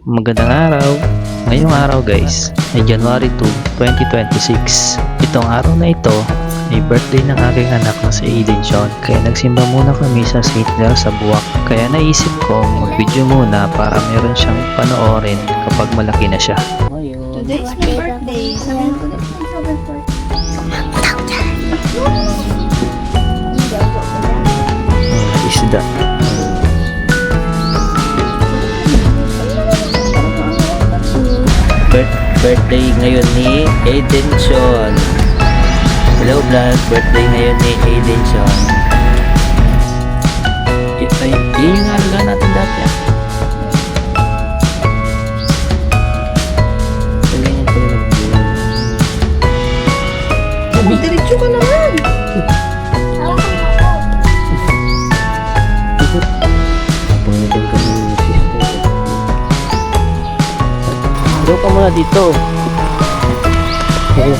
Magandang araw! Ngayong araw guys ay January 2, 2026. Itong araw na ito ay birthday ng aking anak na si Aiden Sean. Kaya nagsimba muna kami sa St. Clair sa Buwak. Kaya naisip ko mag-video muna para meron siyang panoorin kapag malaki na siya. Today's my birthday. Isda. Birthday ngayon ni Aiden Sean. Hello vlog, birthday ngayon ni Aiden Sean. Ay, yun yung alaga natin dati ah. Ganyan pala nag-vlog. Diretso ka naman. Pangitin ka ng sister. Hello ka muna dito. Hello.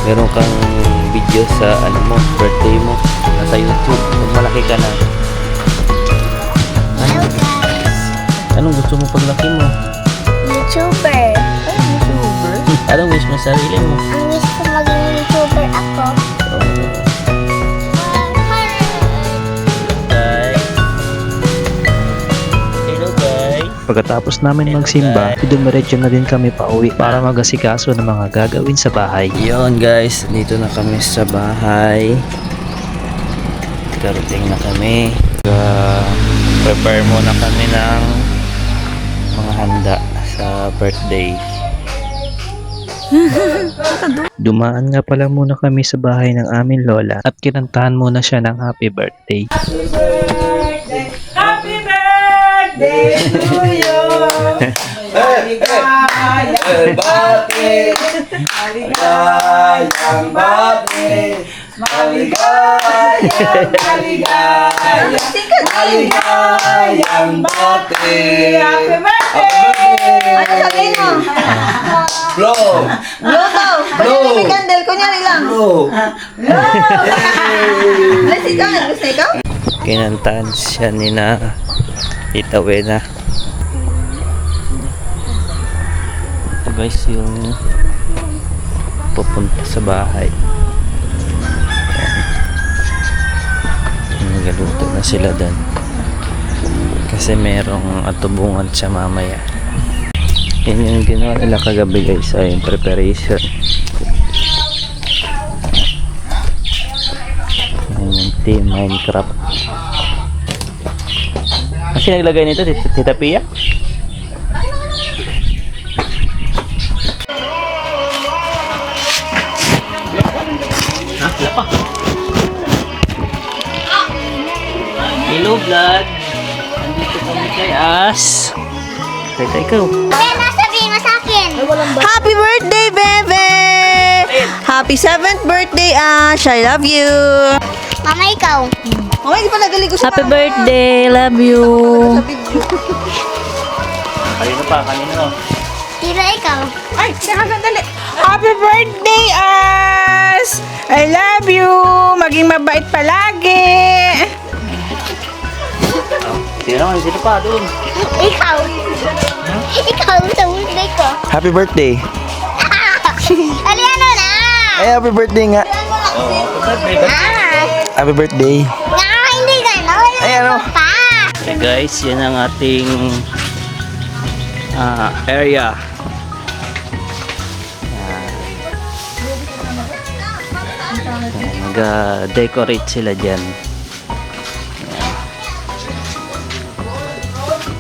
Meron kang video sa birthday mo nasa YouTube kung malaki ka na. Hello guys. Anong gusto mo paglaki mo? YouTuber. YouTuber? Anong wish mo sa sarili mo? Ang wish ko maging YouTuber ako. Hello guys. Pagkatapos namin magsimba, dumiretso na din kami pauwi para mag-asikaso ng mga gagawin sa bahay. Yon guys, dito na kami sa bahay. Karating na kami. Prepare muna kami ng mga handa sa birthday. Dumaan nga pala muna kami sa bahay ng aming lola at kinantahan muna siya ng happy birthday. Happy birthday to you. Maligayang bati. Maligayang bati. Maligayang bati. Happy birthday. Ano sabihin mo? Blow. Blow daw. Pwede may candle. Kunyari lang. Blow. Bless ikaw. Gusto ikaw? Kinantahan siya ni na Tita Wena. Ito guys yung pupunta sa bahay. Nagaluto na sila doon kasi merong atubungan siya mamaya. Yan yung ginawa nila kagabi guys, ay yung preparation. Yan yung team Minecraft. Kasi naglagay nito Tita Pia? Wala pa. Hello vlog. Nandito kami kay As. Tita ikaw. Ano sabihin mo sa akin? Happy birthday, Bebe! Happy 7th birthday, Ash. I love you. Mama, ikaw. Oh, hindi pa nagaling ko sa Happy birthday, love you. sa video. Kanino pa, kanino? Tira, ikaw. Ay, nakakadali. Happy birthday, Ash. I love you. Maging mabait palagi. Sino pa doon? Ikaw. Ikaw sa birthday ko. Happy birthday. Aliano na. Ay, happy birthday nga. Ah. Happy birthday. Nga, hindi gano'n. Ay, ano? Pa. Okay guys, yan ang ating area. Nag-decorate sila dyan.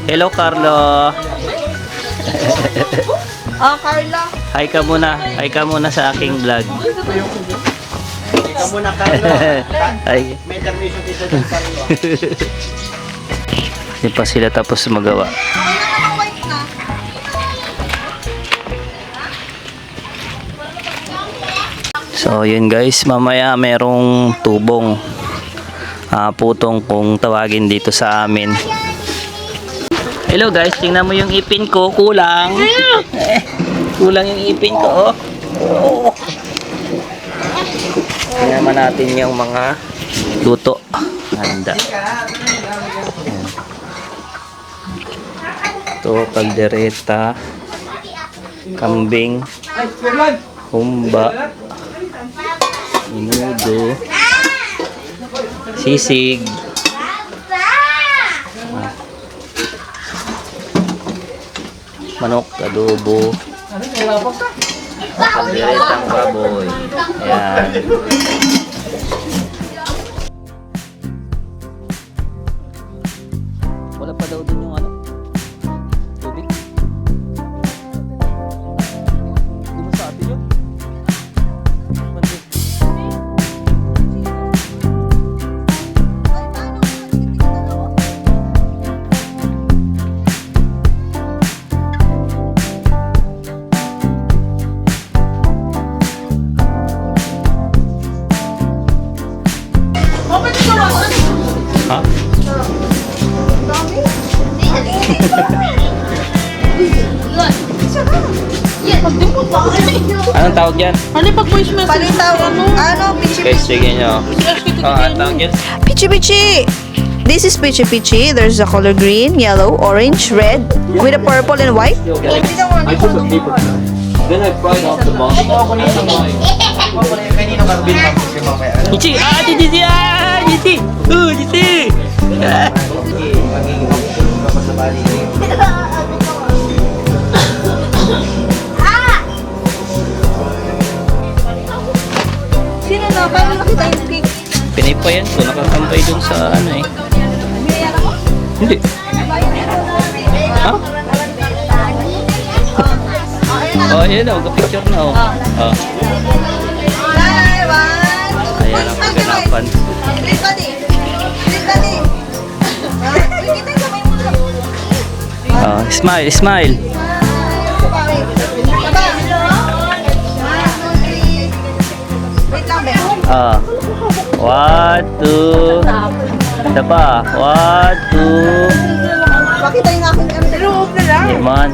Hello Carlo. Oh, Carla. Hi ka muna. Hi ka muna sa aking vlog. Ikaw muna, Carlo. Hi. May permission dito ng Carlo. Hindi pa sila tapos magawa. So yun guys, mamaya merong tubong putong kung tawagin dito sa amin. Hello guys, tingnan mo yung ipin ko, kulang. Kulang yung ipin ko, oh. Tingnan naman natin yung mga luto. Handa. Ito, kaldereta, kambing, humba, menudo, sisig, manok, adobo, kalderetang baboy. Ayan. Wala pa daw dun yung ano, tubig. Di mo sa atin yun? Ha? Anong tawag yan? Palitaw, pichi Guys, sige nyo. Anong tawag yan? pichi pichi. This is pichi pichi. There's a color green, yellow, orange, red, with a purple and white. I put the paper. Then I fried off the bottom. Kanino ka binang si mamaya? Ichi! Ah! Ichi! Ah! Ichi! Ichi! Magiging mapupulong ka pa sa bali. Sino na? Paano nakita yung cake? Pinipayan ko. Nakakambay dun sa ano eh. Hindi. Ha? Oh, yun o. Picture na o. Oh. Ayan ang kaganapan. Green body. Green body. Kita yung kamay mo lang. Oh, smile, smile. Wait lang, be. Ah. 1, 2. Isa pa. 1, 2. Pakita yung aking ano. Loob na lang. Iman.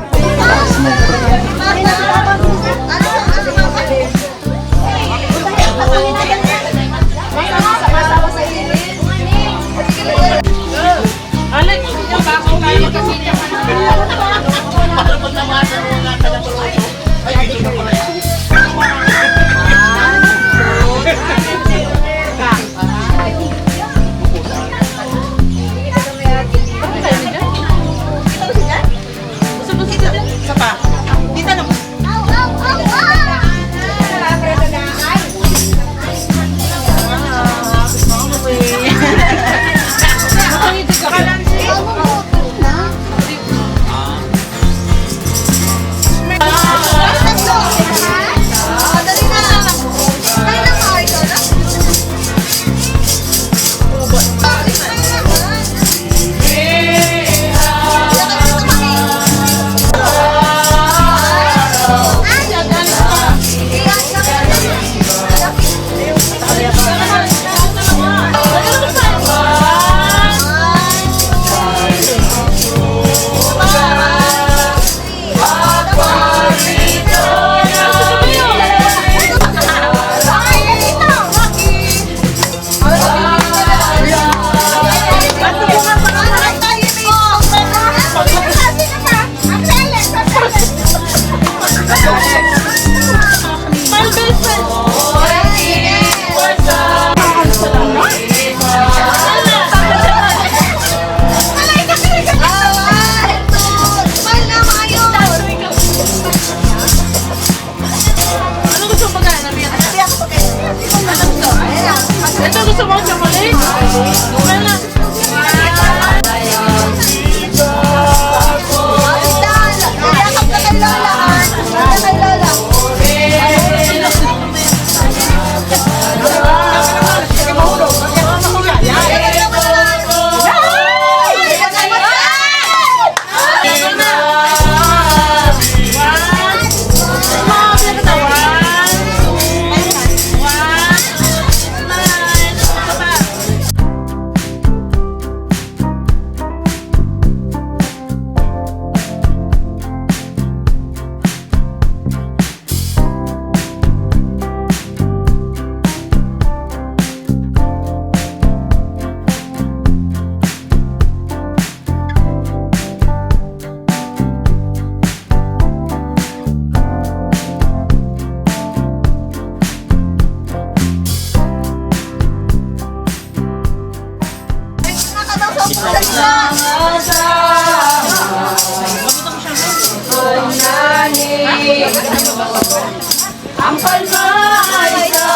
palmay sa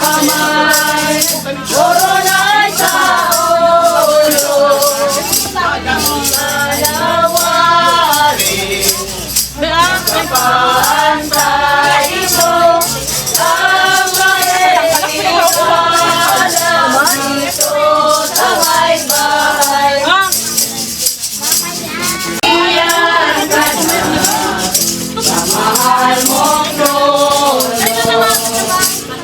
kamay, koronay sa ulo, malawari, kapantay mo, ang mahiwalang dito sa may bahay. Iyan ka na sa mahal mong trono,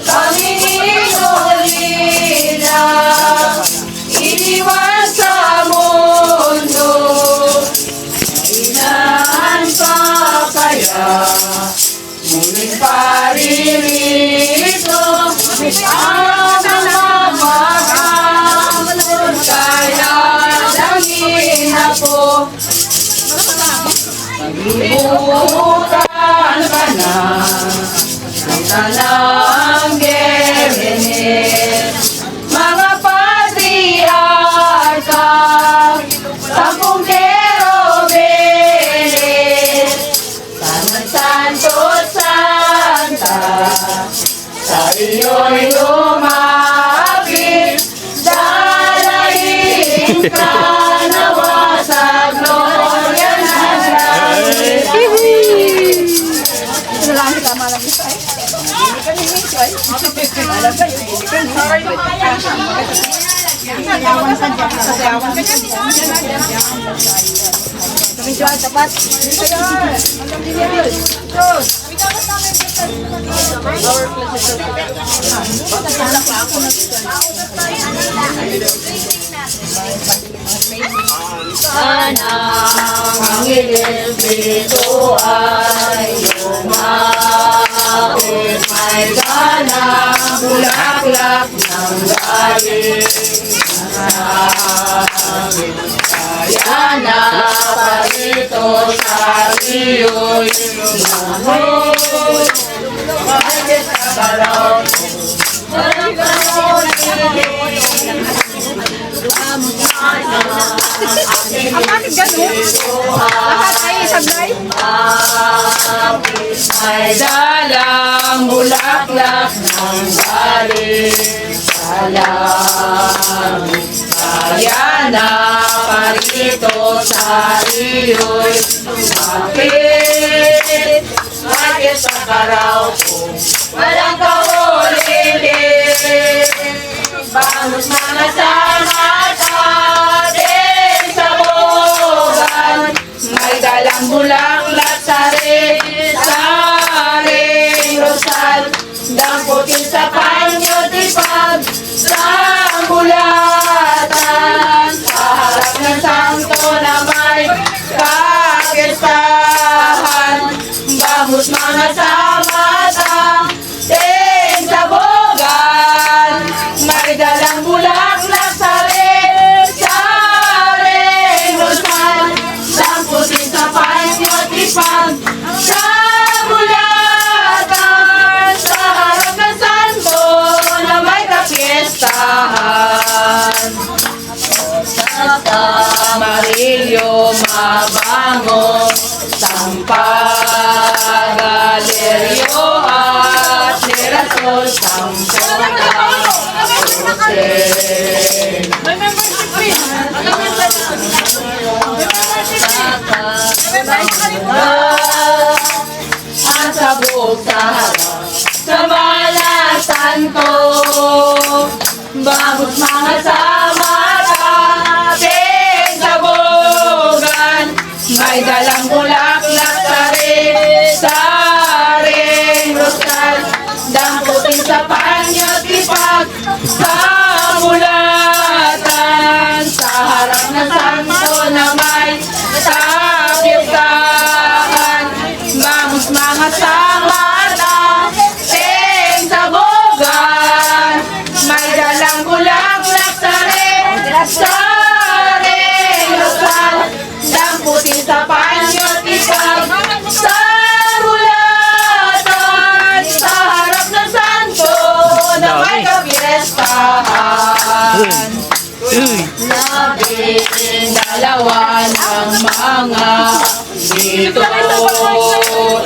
kami ninulila, iniwan sa mundo, inaan pa kaya, muling paririto, ang mamahal, kaya langin ako, Ibutan ka na ng talang Gemenes, mga patriarka, sampung kerubeles, Sanat Santo Santa, sa iyo'y lumapit, dalahin ka nawa sa gloria ng langit. Sana ang Espiritu ay lumapit, may ganang bulaklak ng galing kaya na parito sa iyo'y lumamot, bakit ka baraw, walang gano'n Bakit ganun? Lahat ay sablay? may dalang bulaklak ng galing sa langit. Kaya na parito sa iyo'y lumapit, bakit sa karaw ko walang kaulitin, bangus mga sama atin sa bogan, may dalang bulaklak sa ring rosal, damputin sa panyo tipag sa bulatan, sa harap ng santo na may kakistahan, bangus mga samata din sa bogan, may dalang bulaklak sa ring rosal, damputin sa panyo tipag sa bulatan, sa harap ng santo na may kapiestahan. Santa Marillo mabango, Sampagalerio at Mirasol, ang sabog sa harap sa malasan ko, bangus mga samarating sa bogan, may dalang bulaklak sa ring rosal, damputin sa panyo tipag sa bulatan, sa harap ng santo na may kapistahan, bangus mga samata ting sa bogan, may dalang bulaklak sa ring rosal, damputin sa panyo tipag sa bulatan, sa harap ng santo na may kapiestahan. Labing dalawa ng mga dito,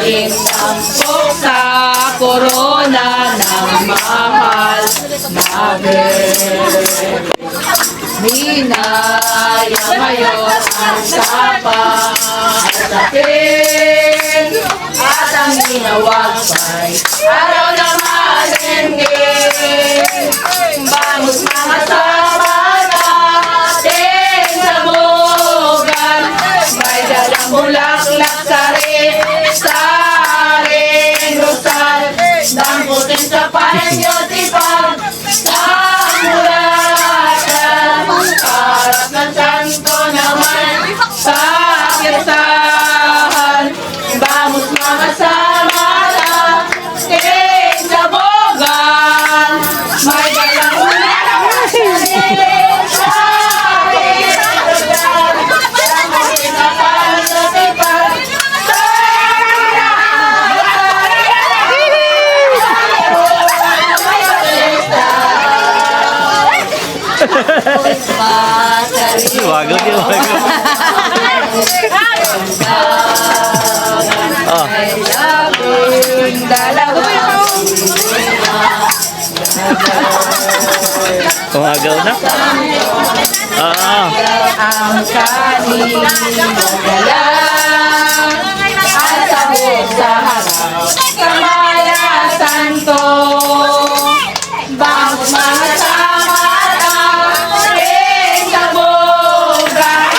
intampok sa korona ng mahal na birthday. Minaya ngayon ang sapa at tapin at ang inawag pa'y araw na malengke. Bangus mga sapa natin sa bugan, may dalang bulaklak sari-saring rosal, damputin sa panyo tipag sa muratan, harap ng santo naman sa kirtahan. Bangus mga sama natin sa bugan, may dalang bulaklak sari-saring rosal, damputin sa panyo tipag sa Wagaw, di wagaw. Oh. labing dalawang Wagaw na. Ah. ang kanilang dala at sabog sa harap kamayasan ko. Bangus mga samara rin sa bugan,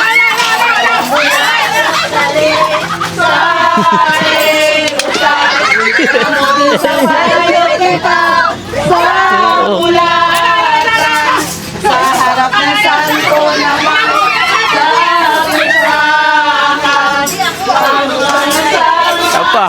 sa ulatan, sa harap ng santo naman sa mitrahan. Bangus mga samara Apa?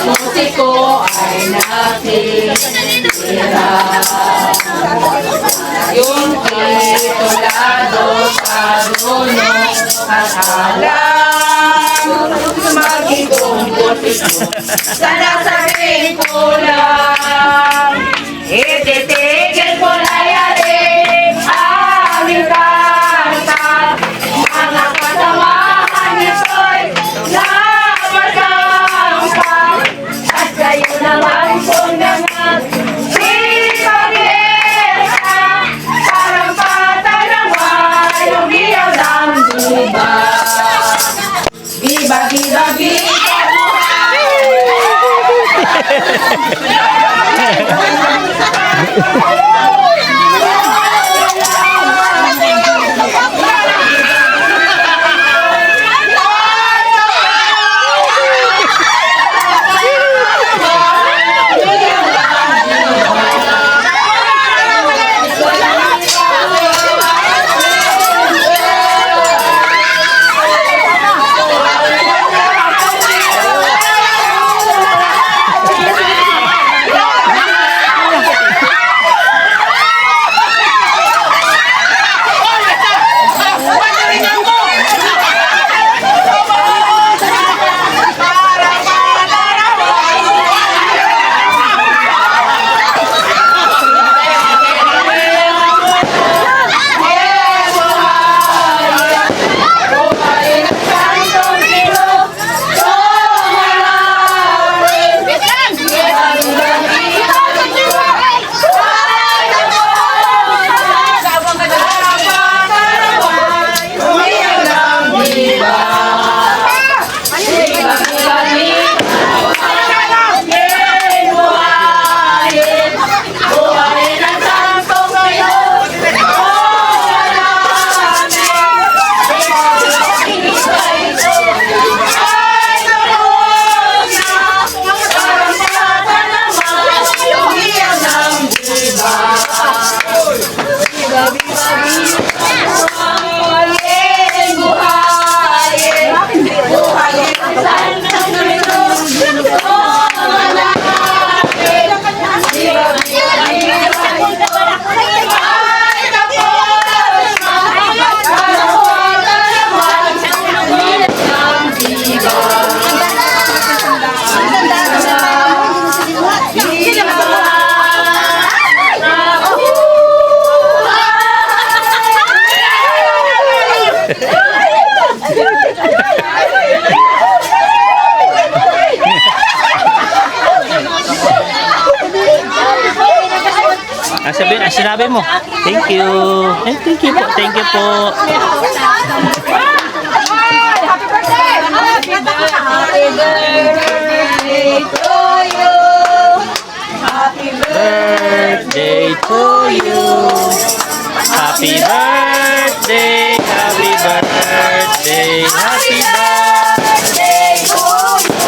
musiko ay nakikira. Yung titulado sa dulo at alam magiging musiko. Sana sabihin ko lang, ititigil ko na yarin aming kanta. Mga kasamahan nito'y napasampa at kayo naman kung ipag-iesa. Parang patanawa yung iyaw ng duba. Viva, viva, viva! sinabi mo. Thank you. Eh, thank you po. Thank you po. Birthday to you. Happy birthday. Happy birthday. Happy birthday to you.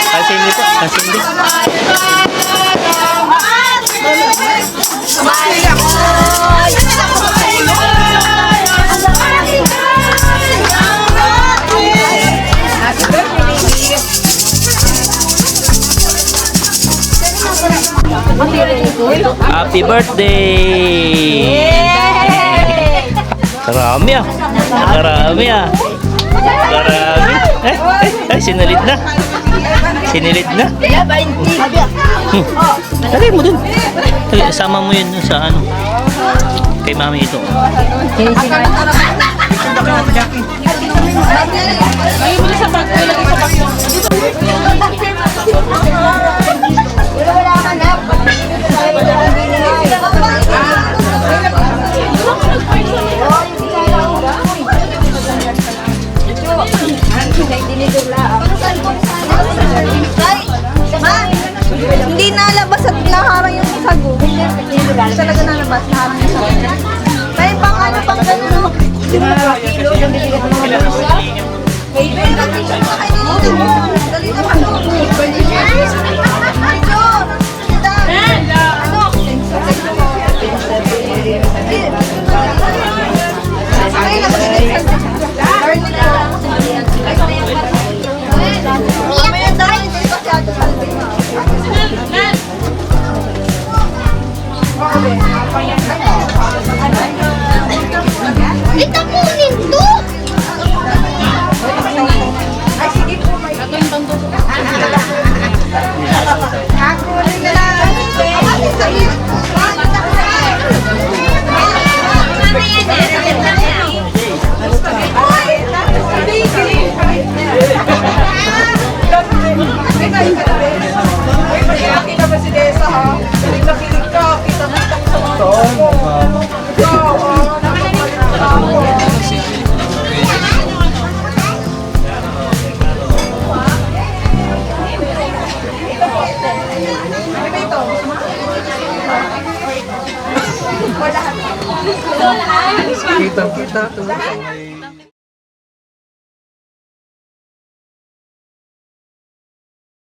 Kasindi po. Kasindi. Happy birthday! Karami ah. Karami ah. Karami. Sinilid na. Sinilid na. Lagay mo dun. Sama mo yun sa ano. Kay mami ito. Hindi nalabas at naharang yung sago. Talaga nalabas, naharang yung sago. May pang ano, pang gano'n. Kilo, yung bibigat ng mga labas. Baby, natin siya makainin mo. Dali na ano. Ito kunin to! Kita-kita.